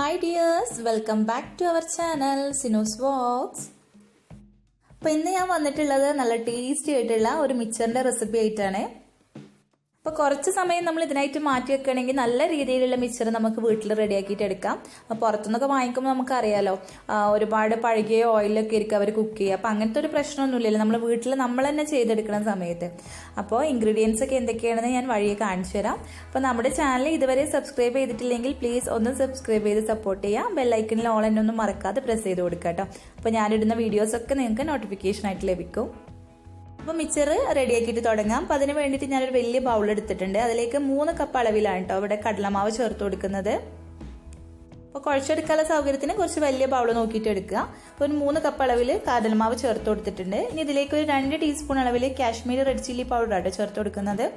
Hi dears, welcome back to our channel SinusVOX. അപ്പോൾ ഇന്ന് ഞാൻ വന്നിട്ടുള്ളത് നല്ല ടേസ്റ്റി ആയിട്ടുള്ള ഒരു മിക്സറിന്റെ റെസിപ്പി ആയിട്ടാണ്. അപ്പോൾ കുറച്ച് സമയം നമ്മൾ ഇതിനായിട്ട് മാറ്റി വെക്കുകയാണെങ്കിൽ നല്ല രീതിയിലുള്ള മിക്സർ നമുക്ക് വീട്ടിൽ റെഡിയാക്കിയിട്ട് എടുക്കാം. പുറത്തുനിന്നൊക്കെ വാങ്ങിക്കുമ്പോൾ നമുക്കറിയാലോ ഒരുപാട് പഴകിയ ഓയിലൊക്കെ ആയിരിക്കും അവർ കുക്ക് ചെയ്യുക. അപ്പോൾ അങ്ങനത്തെ ഒരു പ്രശ്നമൊന്നുമില്ലല്ലോ നമ്മൾ വീട്ടിൽ നമ്മൾ തന്നെ ചെയ്തെടുക്കുന്ന സമയത്ത്. അപ്പോൾ ഇൻഗ്രീഡിയൻസ് ഒക്കെ എന്തൊക്കെയാണെന്ന് ഞാൻ വഴിയെ കാണിച്ചു തരാം. അപ്പോൾ നമ്മുടെ ചാനൽ ഇതുവരെ സബ്സ്ക്രൈബ് ചെയ്തിട്ടില്ലെങ്കിൽ പ്ലീസ് ഒന്ന് സബ്സ്ക്രൈബ് ചെയ്ത് സപ്പോർട്ട് ചെയ്യുക. ബെല്ലൈക്കണിൽ ഓൾ എന്നൊന്നും മറക്കാതെ പ്രസ് ചെയ്ത് കൊടുക്കുക കേട്ടോ. അപ്പോൾ ഞാനിടുന്ന വീഡിയോസൊക്കെ നിങ്ങൾക്ക് നോട്ടിഫിക്കേഷൻ ആയിട്ട് ലഭിക്കും. അപ്പോൾ മിക്സർ റെഡിയാക്കിയിട്ട് തുടങ്ങാം. അപ്പോൾ അതിന് വേണ്ടിയിട്ട് ഞാനൊരു വലിയ ബൗൾ എടുത്തിട്ടുണ്ട്. അതിലേക്ക് 3 കപ്പ് അളവിലാണ് കേട്ടോ ഇവിടെ കടലമാവ് ചേർത്ത് കൊടുക്കുന്നത്. അപ്പോൾ കുഴച്ചെടുക്കാനുള്ള സൗകര്യത്തിന് കുറച്ച് വലിയ ബൗൾ നോക്കിയിട്ട് എടുക്കുക. അപ്പോൾ ഒരു 3 കപ്പ് അളവിൽ കടലമാവ് ചേർത്ത് കൊടുത്തിട്ടുണ്ട്. ഇനി ഇതിലേക്ക് ഒരു 2 ടീസ്പൂൺ അളവിൽ കാശ്മീരി റെഡ് ചില്ലി പൗഡർ ആട്ടോ ചേർത്ത് കൊടുക്കുന്നത്.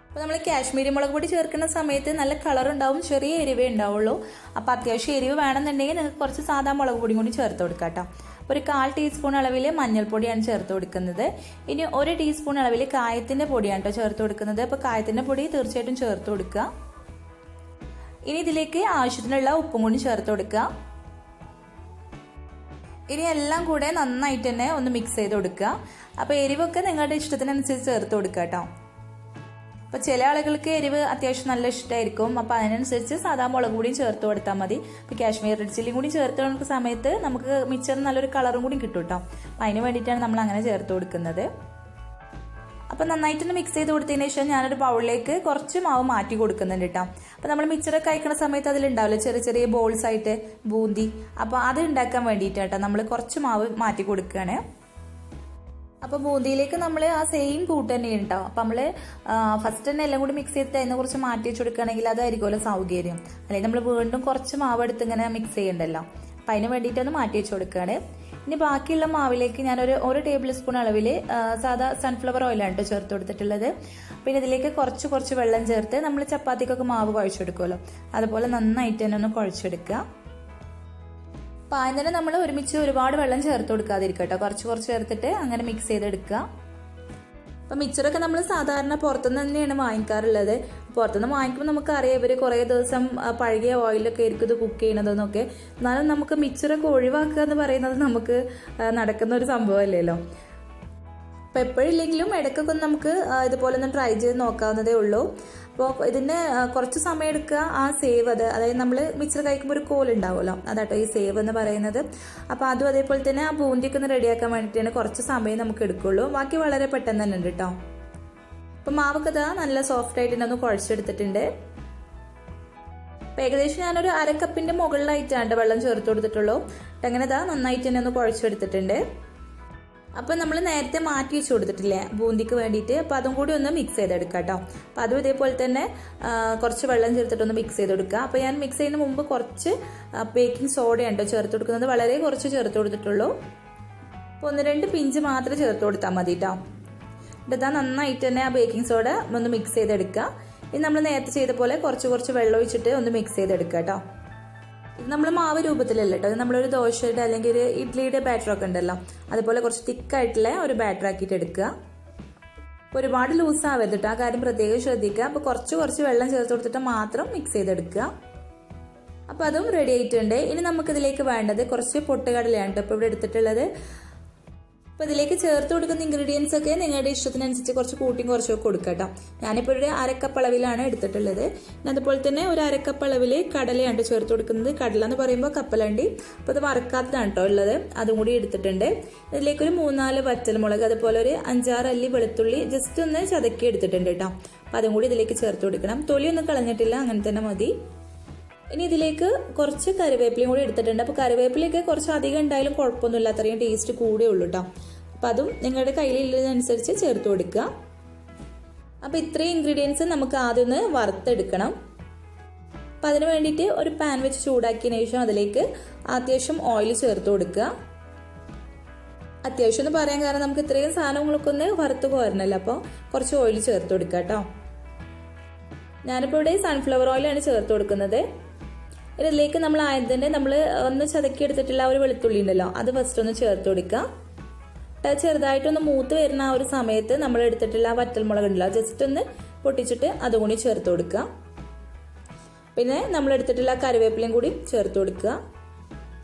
അപ്പോൾ നമ്മൾ കാശ്മീരി മുളക് പൊടി ചേർക്കുന്ന സമയത്ത് നല്ല കളർ ഉണ്ടാവും, ചെറിയ എരിവേ ഉണ്ടാവുള്ളൂ. അപ്പോൾ അത്യാവശ്യം എരിവ് വേണമെന്നുണ്ടെങ്കിൽ നിങ്ങൾക്ക് കുറച്ച് സാധാ മുളക് പൊടിയും കൂടി ചേർത്ത് കൊടുക്കാം കേട്ടോ. ഒരു 1/4 ടീസ്പൂൺ അളവിൽ മഞ്ഞൾപ്പൊടിയാണ് ചേർത്ത് കൊടുക്കുന്നത്. ഇനി 1 ടീസ്പൂൺ അളവിൽ കായത്തിന്റെ പൊടിയാണ് കേട്ടോ ചേർത്ത് കൊടുക്കുന്നത്. അപ്പോൾ കായത്തിന്റെ പൊടി തീർച്ചയായിട്ടും ചേർത്ത് കൊടുക്കുക. ഇനി ഇതിലേക്ക് ആവശ്യത്തിനുള്ള ഉപ്പും കൂടി ചേർത്ത് കൊടുക്കുക. ഇനി എല്ലാം കൂടെ നന്നായിട്ട് തന്നെ ഒന്ന് മിക്സ് ചെയ്ത് കൊടുക്കുക. അപ്പോൾ എരിവൊക്കെ നിങ്ങളുടെ ഇഷ്ടത്തിനനുസരിച്ച് ചേർത്ത് കൊടുക്കുക കേട്ടോ. അപ്പോൾ ചില ആളുകൾക്ക് എരിവ് അത്യാവശ്യം നല്ല ഇഷ്ടമായിരിക്കും. അപ്പോൾ അതിനനുസരിച്ച് സാധാ മുളക് പൊടിയും ചേർത്ത് കൊടുത്താൽ മതി. ഇപ്പോൾ കാശ്മീർ റെഡ് ചില്ലിയും കൂടി ചേർത്ത് കൊടുക്കുന്ന സമയത്ത് നമുക്ക് മിക്സറിന് നല്ലൊരു കളറും കൂടി കിട്ടും കേട്ടോ. അപ്പോൾ അതിന് വേണ്ടിയിട്ടാണ് നമ്മൾ അങ്ങനെ ചേർത്ത് കൊടുക്കുന്നത്. അപ്പോൾ നന്നായിട്ടൊന്ന് മിക്സ് ചെയ്ത് കൊടുത്തതിന് ശേഷം ഞാനൊരു ബൗളിലേക്ക് കുറച്ച് മാവ് മാറ്റി കൊടുക്കുന്നുണ്ട് കേട്ടോ. അപ്പോൾ നമ്മൾ മിക്സറൊക്കെ കഴിക്കുന്ന സമയത്ത് അതിലുണ്ടാവില്ല ചെറിയ ചെറിയ ബോൾസ് ആയിട്ട് ബൂന്തി. അപ്പോൾ അത് ഉണ്ടാക്കാൻ വേണ്ടിയിട്ടാട്ടോ നമ്മൾ കുറച്ച് മാവ് മാറ്റി കൊടുക്കുകയാണ്. അപ്പോൾ ബൂന്തിയിലേക്ക് നമ്മൾ ആ സെയിം കൂട്ട് തന്നെ ഉണ്ടാവും. അപ്പോൾ നമ്മൾ ഫസ്റ്റ് തന്നെ എല്ലാം കൂടി മിക്സ് ചെയ്തിട്ട് അതിനെ കുറച്ച് മാറ്റി വെച്ച് കൊടുക്കുകയാണെങ്കിൽ അതായിരിക്കുമല്ലോ സൗകര്യം. അല്ലെങ്കിൽ നമ്മൾ വീണ്ടും കുറച്ച് മാവ് എടുത്ത് ഇങ്ങനെ മിക്സ് ചെയ്യണ്ടല്ലോ. അപ്പം അതിന് വേണ്ടിയിട്ടൊന്ന് മാറ്റി വെച്ച് കൊടുക്കുകയാണ്. ഇനി ബാക്കിയുള്ള മാവിലേക്ക് ഞാനൊരു 1 ടേബിൾ സ്പൂൺ അളവിൽ സാധാ സൺഫ്ലവർ ഓയിലാണ് കേട്ടോ ചേർത്ത് കൊടുത്തിട്ടുള്ളത്. പിന്നെ ഇതിലേക്ക് കുറച്ച് വെള്ളം ചേർത്ത് നമ്മൾ ചപ്പാത്തിക്കൊക്കെ മാവ് കുഴച്ചെടുക്കുമല്ലോ, അതുപോലെ നന്നായിട്ട് തന്നെ ഒന്ന് കുഴച്ചെടുക്കുക. അപ്പോൾ ആദ്യം തന്നെ നമ്മൾ ഒരുമിച്ച് ഒരുപാട് വെള്ളം ചേർത്ത് കൊടുക്കാതിരിക്കുക കേട്ടോ. കുറച്ച് ചേർത്തിട്ട് അങ്ങനെ മിക്സ് ചെയ്തെടുക്കുക. അപ്പോൾ മിക്സറൊക്കെ നമ്മൾ സാധാരണ പുറത്തുനിന്ന് തന്നെയാണ് വാങ്ങിക്കാറുള്ളത്. പുറത്തുനിന്ന് വാങ്ങിക്കുമ്പോൾ നമുക്കറിയാം ഇവർ കുറേ ദിവസം പഴകിയ ഓയിലൊക്കെ ആയിരിക്കും ഇത് കുക്ക് ചെയ്യണതെന്നൊക്കെ. എന്നാലും നമുക്ക് മിക്സറൊക്കെ ഒഴിവാക്കുക എന്ന് പറയുന്നത് നമുക്ക് നടക്കുന്ന ഒരു സംഭവമല്ലല്ലോ. അപ്പോൾ എപ്പോഴില്ലെങ്കിലും ഇടയ്ക്കൊക്കെ നമുക്ക് ഇതുപോലെ ഒന്ന് ട്രൈ ചെയ്ത് നോക്കാവുന്നതേ ഉള്ളൂ. അപ്പോൾ ഇതിന് കുറച്ച് സമയം എടുക്കുക. ആ സേവ് അതായത് നമ്മൾ മിക്സർ കഴിക്കുമ്പോൾ ഒരു കോലുണ്ടാവുമല്ലോ, അതാട്ടോ ഈ സേവ് എന്ന് പറയുന്നത്. അപ്പോൾ അതും അതേപോലെ തന്നെ ആ ബൂന്തിയൊക്കെ ഒന്ന് റെഡിയാക്കാൻ വേണ്ടിയിട്ടാണ് കുറച്ച് സമയം നമുക്ക് എടുക്കുള്ളൂ. ബാക്കി വളരെ പെട്ടെന്ന് തന്നെ ഉണ്ട് കേട്ടോ. അപ്പോൾ മാവൊക്കെ ഇതാ നല്ല സോഫ്റ്റ് ആയിട്ട് ഒന്ന് കുഴച്ചെടുത്തിട്ടുണ്ട്. അപ്പോൾ ഏകദേശം ഞാനൊരു 1/2 കപ്പിന്റെ മുകളിലായിട്ടാണ് വെള്ളം ചേർത്ത് കൊടുത്തിട്ടുള്ളൂ. അങ്ങനെ ഇതാ നന്നായിട്ട് തന്നെ ഒന്ന് കുഴച്ചെടുത്തിട്ടുണ്ട്. അപ്പോൾ നമ്മൾ നേരത്തെ മാറ്റി വെച്ച് കൊടുത്തിട്ടില്ലേ ബൂന്തിക്ക് വേണ്ടിയിട്ട്, അപ്പോൾ അതും കൂടി ഒന്ന് മിക്സ് ചെയ്തെടുക്കുക കേട്ടോ. അപ്പോൾ അതും ഇതേപോലെ തന്നെ കുറച്ച് വെള്ളം ചേർത്തിട്ടൊന്ന് മിക്സ് ചെയ്ത് കൊടുക്കുക. അപ്പോൾ ഞാൻ മിക്സ് ചെയ്യുന്നതിന് മുമ്പ് കുറച്ച് ബേക്കിംഗ് സോഡയാണ് കേട്ടോ ചേർത്ത് കൊടുക്കുന്നത്. വളരെ കുറച്ച് ചേർത്ത് കൊടുത്തിട്ടുള്ളൂ. അപ്പോൾ 1-2 പിഞ്ച് മാത്രം ചേർത്ത് കൊടുത്താൽ മതി കേട്ടോ. ഇതാ നന്നായിട്ട് തന്നെ ആ ബേക്കിംഗ് സോഡ ഒന്ന് മിക്സ് ചെയ്തെടുക്കുക. ഇനി നമ്മൾ നേരത്തെ ചെയ്ത പോലെ കുറച്ച് വെള്ളം ഒഴിച്ചിട്ട് ഒന്ന് മിക്സ് ചെയ്തെടുക്കുക കേട്ടോ. ഇത് നമ്മൾ മാവ് രൂപത്തിലല്ല കേട്ടോ, നമ്മളൊരു ദോശയുടെ അല്ലെങ്കിൽ ഒരു ഇഡ്ഡലിയുടെ ബാറ്ററൊക്കെ ഉണ്ടല്ലോ, അതുപോലെ കുറച്ച് തിക്കായിട്ടുള്ള ഒരു ബാറ്റർ ആക്കിയിട്ട് എടുക്കുക. ഒരുപാട് ലൂസ് ആവരുത് കേട്ടോ, ആ കാര്യം പ്രത്യേകം ശ്രദ്ധിക്കുക. അപ്പോൾ കുറച്ച് വെള്ളം ചേർത്ത് കൊടുത്തിട്ട് മാത്രം മിക്സ് ചെയ്തെടുക്കുക. അപ്പോൾ അതും റെഡി ആയിട്ടുണ്ട്. ഇനി നമുക്കിതിലേക്ക് വേണ്ടത് കുറച്ച് പൊട്ടുകടലയാണ് കേട്ടോ ഇപ്പോൾ ഇവിടെ എടുത്തിട്ടുള്ളത്. അപ്പോൾ ഇതിലേക്ക് ചേർത്ത് കൊടുക്കുന്ന ഇൻഗ്രീഡിയൻസ് ഒക്കെ നിങ്ങളുടെ ഇഷ്ടത്തിനനുസരിച്ച് കുറച്ച് കൂട്ടിയും കുറച്ചൊക്കെ കൊടുക്കുക കേട്ടോ. ഞാനിപ്പോൾ ഒരു 1/2 കപ്പ് അളവിലാണ് എടുത്തിട്ടുള്ളത്. അതുപോലെ തന്നെ ഒരു 1/2 കപ്പ് അളവിൽ കടലയാണ് ചേർത്ത് കൊടുക്കുന്നത്. കടല എന്ന് പറയുമ്പോൾ കപ്പലണ്ടി, അപ്പോൾ അത് വറുക്കാത്തതാണ് കേട്ടോ ഉള്ളത്, അതും കൂടി എടുത്തിട്ടുണ്ട്. ഇതിലേക്ക് ഒരു 3-4 വറ്റൽമുളക്, അതുപോലെ ഒരു 5-6 അല്ലി വെളുത്തുള്ളി ജസ്റ്റ് ഒന്ന് ചതക്കി എടുത്തിട്ടുണ്ട് കേട്ടോ. അപ്പോൾ അതും കൂടി ഇതിലേക്ക് ചേർത്ത് കൊടുക്കണം. തൊലിയൊന്നും കളഞ്ഞിട്ടില്ല, അങ്ങനെ തന്നെ മതി. ഇനി ഇതിലേക്ക് കുറച്ച് കറിവേപ്പിലയും കൂടി എടുത്തിട്ടുണ്ട്. അപ്പോൾ കറിവേപ്പിലയൊക്കെ കുറച്ച് അധികം ഉണ്ടായാലും കുഴപ്പമൊന്നുമില്ല, അത്രയും ടേസ്റ്റ് കൂടെ ഉള്ളൂ കേട്ടോ. അപ്പോൾ അതും നിങ്ങളുടെ കയ്യിലുള്ളതനുസരിച്ച് ചേർത്ത് കൊടുക്കുക. അപ്പോൾ ഇത്രയും ഇൻഗ്രീഡിയൻസ് നമുക്ക് ആദ്യം ഒന്ന് വറുത്തെടുക്കണം. അപ്പോൾ അതിന് വേണ്ടിയിട്ട് ഒരു പാൻ വെച്ച് ചൂടാക്കിയതിന് ശേഷം അതിലേക്ക് അത്യാവശ്യം ഓയിൽ ചേർത്ത് കൊടുക്കുക. അത്യാവശ്യം എന്ന് പറയാൻ കാരണം നമുക്ക് ഇത്രയും സാധനങ്ങളൊക്കെ ഒന്ന് വറുത്ത് പോരണല്ലോ, അപ്പോൾ കുറച്ച് ഓയിൽ ചേർത്ത് കൊടുക്കുക കേട്ടോ. ഞാനിപ്പോൾ ഇവിടെ സൺഫ്ലവർ ഓയിലാണ് ചേർത്ത് കൊടുക്കുന്നത്. ഇതിലേക്ക് നമ്മൾ ആദ്യം തന്നെ നമ്മൾ ഒന്ന് ചതക്കി എടുത്തിട്ടുള്ള ഒരു വെളുത്തുള്ളി ഉണ്ടല്ലോ, അത് ഫസ്റ്റ് ഒന്ന് ചേർത്ത് കൊടുക്കുക. ചെറുതായിട്ടൊന്ന് മൂത്ത് വരുന്ന ആ ഒരു സമയത്ത് നമ്മൾ എടുത്തിട്ടുള്ള വറ്റൽമുളക് ഉണ്ടല്ലോ ജസ്റ്റ് ഒന്ന് പൊട്ടിച്ചിട്ട് അതുകൂടി ചേർത്ത് കൊടുക്കുക. പിന്നെ നമ്മൾ എടുത്തിട്ടുള്ള കറിവേപ്പിലയും കൂടി ചേർത്ത് കൊടുക്കുക.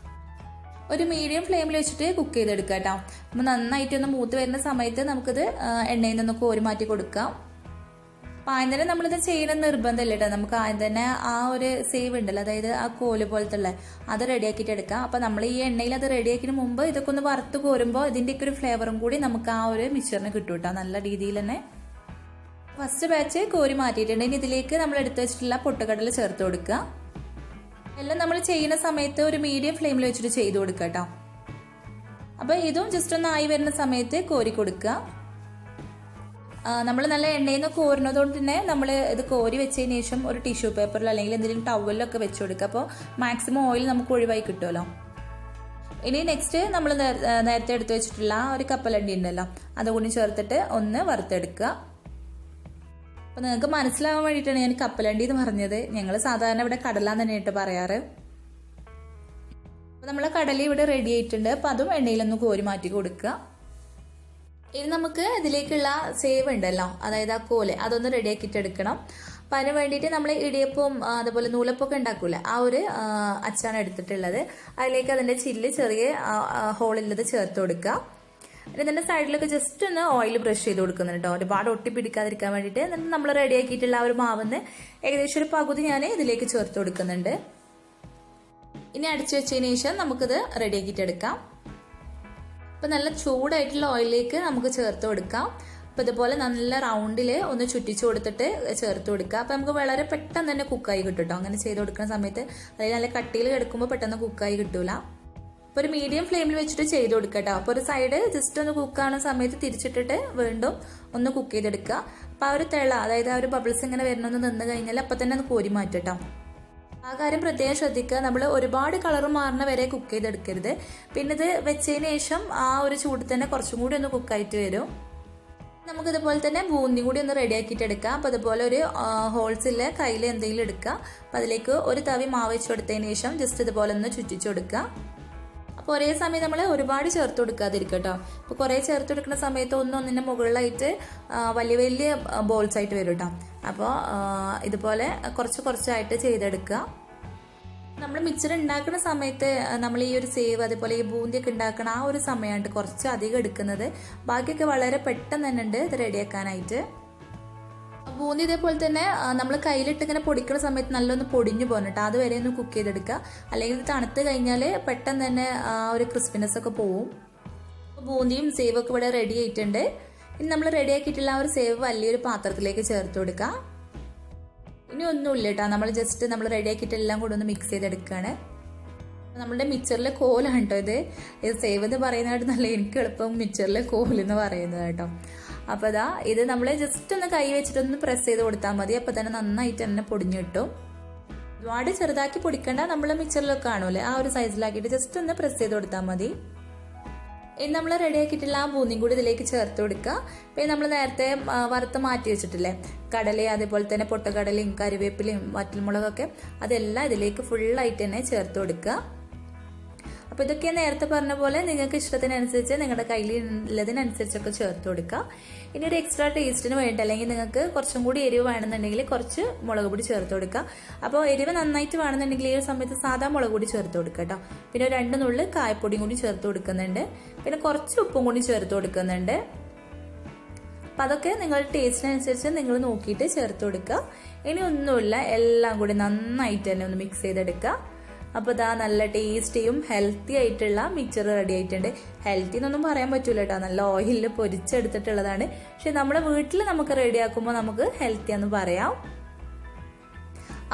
ഒരു മീഡിയം ഫ്ലെയിമിൽ വെച്ചിട്ട് കുക്ക് ചെയ്തെടുക്കുക കേട്ടോ. അപ്പോൾ നന്നായിട്ടൊന്ന് മൂത്ത് വരുന്ന സമയത്ത് നമുക്കിത് എണ്ണയിൽ നിന്ന് കോരി മാറ്റി കൊടുക്കാം. അപ്പം ആദ്യം തന്നെ നമ്മളിത് ചെയ്യണ നിർബന്ധമില്ല കേട്ടോ. നമുക്ക് ആദ്യം തന്നെ ആ ഒരു സേവ് ഉണ്ടല്ലോ, അതായത് ആ കോല് പോലത്തെ ഉള്ള അത് റെഡിയാക്കിയിട്ട് എടുക്കാം. അപ്പം നമ്മൾ ഈ എണ്ണയിൽ അത് റെഡിയാക്കിന് മുമ്പ് ഇതൊക്കെ ഒന്ന് വറുത്ത് കോരുമ്പോൾ ഇതിൻ്റെയൊക്കെ ഒരു ഫ്ലേവറും കൂടി നമുക്ക് ആ ഒരു മിക്സറിന് കിട്ടും കേട്ടോ, നല്ല രീതിയിൽ തന്നെ. ഫസ്റ്റ് ബാച്ച് കോരി മാറ്റിയിട്ടുണ്ട്. ഇനി ഇതിലേക്ക് നമ്മൾ എടുത്തു വെച്ചിട്ടുള്ള പൊട്ടുകടല ചേർത്ത് കൊടുക്കുക. എല്ലാം നമ്മൾ ചെയ്യുന്ന സമയത്ത് ഒരു മീഡിയം ഫ്ലെയിമിൽ വെച്ചിട്ട് ചെയ്ത് കൊടുക്കുക കേട്ടോ. അപ്പോൾ ഇതും ജസ്റ്റ് ഒന്ന് ആയി വരുന്ന സമയത്ത് കോരി കൊടുക്കുക. നമ്മൾ നല്ല എണ്ണയിൽ നിന്ന് കോരുന്നതുകൊണ്ട് തന്നെ നമ്മൾ ഇത് കോരി വെച്ചതിന് ശേഷം ഒരു ടിഷ്യൂ പേപ്പറിലോ അല്ലെങ്കിൽ എന്തെങ്കിലും ടവലിലൊക്കെ വെച്ച് കൊടുക്കുക. അപ്പോൾ മാക്സിമം ഓയിൽ നമുക്ക് ഒഴിവായി കിട്ടുമല്ലോ. ഇനി നെക്സ്റ്റ് നമ്മൾ നേരത്തെ എടുത്ത് വെച്ചിട്ടുള്ള ഒരു കപ്പലണ്ടി ഉണ്ടല്ലോ, അതുകൂടി ചേർത്തിട്ട് ഒന്ന് വറുത്തെടുക്കുക. അപ്പോൾ നിങ്ങൾക്ക് മനസ്സിലാവാൻ വേണ്ടിയിട്ടാണ് ഞാൻ കപ്പലണ്ടി എന്ന് പറഞ്ഞത്. ഞങ്ങൾ സാധാരണ ഇവിടെ കടലാന്ന് തന്നെയായിട്ട് പറയാറ്. അപ്പോൾ നമ്മളെ കടല ഇവിടെ റെഡി ആയിട്ടുണ്ട്. അപ്പോൾ അതും എണ്ണയിലൊന്ന് കോരി മാറ്റി കൊടുക്കുക. ഇനി നമുക്ക് ഇതിലേക്കുള്ള സേവ് ഉണ്ടല്ലോ, അതായത് ആ കോല്, അതൊന്ന് റെഡിയാക്കിയിട്ട് എടുക്കണം. അപ്പം അതിന് വേണ്ടിയിട്ട് നമ്മൾ ഇടിയപ്പവും അതുപോലെ നൂലപ്പൊക്കെ ഉണ്ടാക്കൂല, ആ ഒരു അച്ചാണ് എടുത്തിട്ടുള്ളത്. അതിലേക്ക് അതിൻ്റെ ചില്ല് ചെറിയ ഹോളുള്ളത് ചേർത്ത് കൊടുക്കുക. ഇതിൻ്റെ സൈഡിലൊക്കെ ജസ്റ്റ് ഒന്ന് ഓയിൽ ബ്രഷ് ചെയ്ത് കൊടുക്കുന്നുണ്ട് കേട്ടോ, ഒരുപാട് ഒട്ടിപ്പിടിക്കാതിരിക്കാൻ വേണ്ടിയിട്ട്. എന്നിട്ട് നമ്മൾ റെഡിയാക്കിയിട്ടുള്ള ആ ഒരു മാവിന്ന് ഏകദേശം ഒരു പകുതി ഞാൻ ഇതിലേക്ക് ചേർത്ത് കൊടുക്കുന്നുണ്ട്. ഇനി അടിച്ചു വെച്ചതിന് ശേഷം നമുക്കിത് റെഡിയാക്കിയിട്ട് എടുക്കാം. അപ്പം നല്ല ചൂടായിട്ടുള്ള ഓയിലിലേക്ക് നമുക്ക് ചേർത്ത് കൊടുക്കാം. അപ്പം ഇതുപോലെ നല്ല റൗണ്ടിൽ ഒന്ന് ചുറ്റിച്ചു കൊടുത്തിട്ട് ചേർത്ത് കൊടുക്കുക. അപ്പം നമുക്ക് വളരെ പെട്ടെന്ന് തന്നെ കുക്കായി കിട്ടും കേട്ടോ, അങ്ങനെ ചെയ്ത് കൊടുക്കുന്ന സമയത്ത്. അതായത് നല്ല കട്ടിയിൽ കിടക്കുമ്പോൾ പെട്ടെന്ന് കുക്കായി കിട്ടൂല. അപ്പോൾ ഒരു മീഡിയം ഫ്ലെയിമിൽ വെച്ചിട്ട് ചെയ്ത് കൊടുക്കുക കേട്ടോ. അപ്പോൾ ഒരു സൈഡ് ജസ്റ്റ് ഒന്ന് കുക്കാവുന്ന സമയത്ത് തിരിച്ചിട്ടിട്ട് വീണ്ടും ഒന്ന് കുക്ക് ചെയ്തെടുക്കുക. അപ്പോൾ ആ ഒരു തിള, അതായത് ആ ഒരു ബബിൾസ് ഇങ്ങനെ വരണമെന്ന് നിന്ന് കഴിഞ്ഞാൽ അപ്പം തന്നെ അത് കോരി മാറ്റും കേട്ടോ. ആ കാര്യം പ്രത്യേകം ശ്രദ്ധിക്കുക. നമ്മൾ ഒരുപാട് കളർ മാറുന്ന വരെ കുക്ക് ചെയ്തെടുക്കരുത്. പിന്നെ ഇത് വെച്ചതിന് ശേഷം ആ ഒരു ചൂട് തന്നെ കുറച്ചും കൂടി ഒന്ന് കുക്കായിട്ട് വരും. നമുക്കിതുപോലെ തന്നെ ബൂന്തി കൂടി ഒന്ന് റെഡിയാക്കിയിട്ട് എടുക്കാം. അപ്പോൾ അതുപോലെ ഒരു ഹോൾസിൽ കയ്യിൽ എന്തെങ്കിലും എടുക്കുക. അപ്പോൾ അതിലേക്ക് ഒരു തവി മാവ് വെച്ച് കൊടുത്തതിന് ശേഷം ജസ്റ്റ് ഇതുപോലെ ഒന്ന് ചുറ്റിച്ചു കൊടുക്കുക. അപ്പോൾ ഒരേ സമയം നമ്മൾ ഒരുപാട് ചേർത്ത് കൊടുക്കാതിരിക്കുക കേട്ടോ. അപ്പോൾ കുറേ ചേർത്ത് കൊടുക്കുന്ന സമയത്ത് ഒന്നൊന്നിൻ്റെ മുകളിലായിട്ട് വലിയ വലിയ ബോൾസ് ആയിട്ട് വരും കേട്ടോ. അപ്പോൾ ഇതുപോലെ കുറച്ച് കുറച്ചായിട്ട് ചെയ്തെടുക്കുക. നമ്മൾ മിക്സർ ഉണ്ടാക്കുന്ന സമയത്ത് നമ്മൾ ഈ ഒരു സേവ് അതുപോലെ ഈ ബൂന്തിയൊക്കെ ഉണ്ടാക്കുന്ന ആ ഒരു സമയമായിട്ട് കുറച്ച് അധികം എടുക്കുന്നത്. ബാക്കിയൊക്കെ വളരെ പെട്ടെന്ന് തന്നെ ഉണ്ട് ഇത് റെഡിയാക്കാനായിട്ട്. ബൂന്തി ഇതേപോലെ തന്നെ നമ്മൾ കയ്യിലിട്ട് ഇങ്ങനെ പൊടിക്കുന്ന സമയത്ത് നല്ലൊന്ന് പൊടിഞ്ഞു പോകണം. അതുവരെ ഒന്ന് കുക്ക് ചെയ്തെടുക്കുക. അല്ലെങ്കിൽ ഇത് തണുത്ത് കഴിഞ്ഞാൽ പെട്ടെന്ന് തന്നെ ആ ഒരു ക്രിസ്പിനെസ് ഒക്കെ പോവും. ബൂന്തിയും സേവൊക്കെ ഇവിടെ റെഡി ആയിട്ടുണ്ട്. ഇനി നമ്മൾ റെഡിയാക്കിയിട്ടുള്ള ആ ഒരു സേവ് വലിയൊരു പാത്രത്തിലേക്ക് ചേർത്ത് കൊടുക്കുക. ഇനി ഒന്നുമില്ല കേട്ടോ, നമ്മൾ ജസ്റ്റ് നമ്മൾ റെഡിയാക്കിയിട്ട് എല്ലാം കൂടെ ഒന്ന് മിക്സ് ചെയ്തെടുക്കുകയാണ്. നമ്മുടെ മിക്സറിലെ കോലാണ് കേട്ടോ ഇത് സേവ് എന്ന് പറയുന്നതായിട്ട് നല്ല എനിക്ക് എളുപ്പം മിക്സറിലെ കോലെന്ന് പറയുന്നത് കേട്ടോ. അപ്പോൾ അതാ ഇത് നമ്മൾ ജസ്റ്റ് ഒന്ന് കൈ വെച്ചിട്ടൊന്ന് പ്രസ് ചെയ്ത് കൊടുത്താൽ മതി. അപ്പോൾ തന്നെ നന്നായിട്ട് തന്നെ പൊടിഞ്ഞു കിട്ടും. ഒരുപാട് ചെറുതാക്കി പൊടിക്കണ്ട, നമ്മൾ മിക്സറിലൊക്കെ കാണൂല്ലേ ആ ഒരു സൈസിലാക്കിയിട്ട് ജസ്റ്റ് ഒന്ന് പ്രസ് ചെയ്ത് കൊടുത്താൽ മതി. ഇനി നമ്മൾ റെഡിയാക്കിയിട്ടുള്ള ആ ബൂന്തിയും കൂടി ഇതിലേക്ക് ചേർത്ത് കൊടുക്കുക. പിന്നെ നമ്മൾ നേരത്തെ വറുത്ത് മാറ്റി വെച്ചിട്ടില്ലേ കടലയും അതേപോലെ തന്നെ പൊട്ടക്കടലയും കറിവേപ്പിലയും വറ്റൽമുളകൊക്കെ, അതെല്ലാം ഇതിലേക്ക് ഫുള്ളായിട്ട് തന്നെ ചേർത്ത് കൊടുക്കുക. അപ്പോൾ ഇതൊക്കെ നേരത്തെ പറഞ്ഞ പോലെ നിങ്ങൾക്ക് ഇഷ്ടത്തിനനുസരിച്ച് നിങ്ങളുടെ കയ്യിലുള്ളതിനനുസരിച്ചൊക്കെ ചേർത്ത് കൊടുക്കുക. ഇനി ഒരു എക്സ്ട്രാ ടേസ്റ്റിന് വേണ്ടി അല്ലെങ്കിൽ നിങ്ങൾക്ക് കുറച്ചും കൂടി എരിവ് വേണമെന്നുണ്ടെങ്കിൽ കുറച്ച് മുളക് പൊടി ചേർത്ത് കൊടുക്കുക. അപ്പോൾ എരിവ് നന്നായിട്ട് വേണമെന്നുണ്ടെങ്കിൽ ഈ ഒരു സമയത്ത് സാധാ മുളക് പൊടി ചേർത്ത് കൊടുക്കുക കേട്ടോ. പിന്നെ 2 നുള്ളി കായപ്പൊടിയും കൂടി ചേർത്ത് കൊടുക്കുന്നുണ്ട്. പിന്നെ കുറച്ച് ഉപ്പും കൂടി ചേർത്ത് കൊടുക്കുന്നുണ്ട്. അപ്പം അതൊക്കെ നിങ്ങളുടെ ടേസ്റ്റിനനുസരിച്ച് നിങ്ങൾ നോക്കിയിട്ട് ചേർത്ത് കൊടുക്കുക. ഇനി ഒന്നുമില്ല, എല്ലാം കൂടി നന്നായിട്ട് തന്നെ ഒന്ന് മിക്സ് ചെയ്തെടുക്കുക. അപ്പോൾ ഇതാ നല്ല ടേസ്റ്റിയും ഹെൽത്തി ആയിട്ടുള്ള മിക്സർ റെഡി ആയിട്ടുണ്ട്. ഹെൽത്തി എന്നൊന്നും പറയാൻ പറ്റൂല കേട്ടോ, നല്ല ഓയിലിൽ പൊരിച്ചെടുത്തിട്ടുള്ളതാണ്. പക്ഷെ നമ്മുടെ വീട്ടിൽ നമുക്ക് റെഡിയാക്കുമ്പോൾ നമുക്ക് ഹെൽത്തി എന്ന് പറയാം.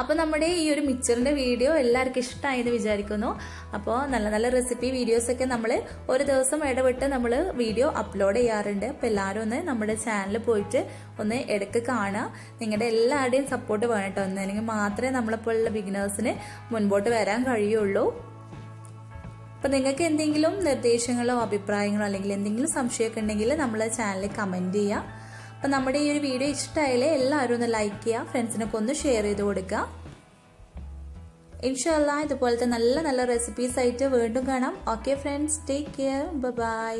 അപ്പോൾ നമ്മുടെ ഈ ഒരു മിക്സറിൻ്റെ വീഡിയോ എല്ലാവർക്കും ഇഷ്ടമായെന്ന് വിചാരിക്കുന്നു. അപ്പോൾ നല്ല നല്ല റെസിപ്പി വീഡിയോസൊക്കെ നമ്മൾ ഒരു ദിവസം ഇടവിട്ട് നമ്മൾ വീഡിയോ അപ്ലോഡ് ചെയ്യാറുണ്ട്. അപ്പോൾ എല്ലാവരും ഒന്ന് നമ്മുടെ ചാനൽ പോയിട്ട് ഒന്ന് ഇടയ്ക്ക് കാണുക. നിങ്ങളുടെ എല്ലാവരുടെയും സപ്പോർട്ട് വേണം കേട്ടോ, എന്നെങ്കിൽ മാത്രമേ നമ്മളെപ്പോലുള്ള ബിഗിനേഴ്സിന് മുൻപോട്ട് വരാൻ കഴിയുള്ളൂ. അപ്പോൾ നിങ്ങൾക്ക് എന്തെങ്കിലും നിർദ്ദേശങ്ങളോ അഭിപ്രായങ്ങളോ അല്ലെങ്കിൽ എന്തെങ്കിലും സംശയമൊക്കെ ഉണ്ടെങ്കിൽ നമ്മളെ ചാനലിൽ കമൻറ്റ് ചെയ്യുക. അപ്പം നമ്മുടെ ഈ ഒരു വീഡിയോ ഇഷ്ടമായാലേ എല്ലാവരും ഒന്ന് ലൈക്ക് ചെയ്യുക, ഫ്രണ്ട്സിനൊക്കെ ഒന്ന് ഷെയർ ചെയ്ത് കൊടുക്കുക. ഇൻഷാ അല്ലാഹ് ഇതുപോലത്തെ നല്ല നല്ല റെസിപ്പീസ് ആയിട്ട് വീണ്ടും കാണാം. Okay friends, take care, by.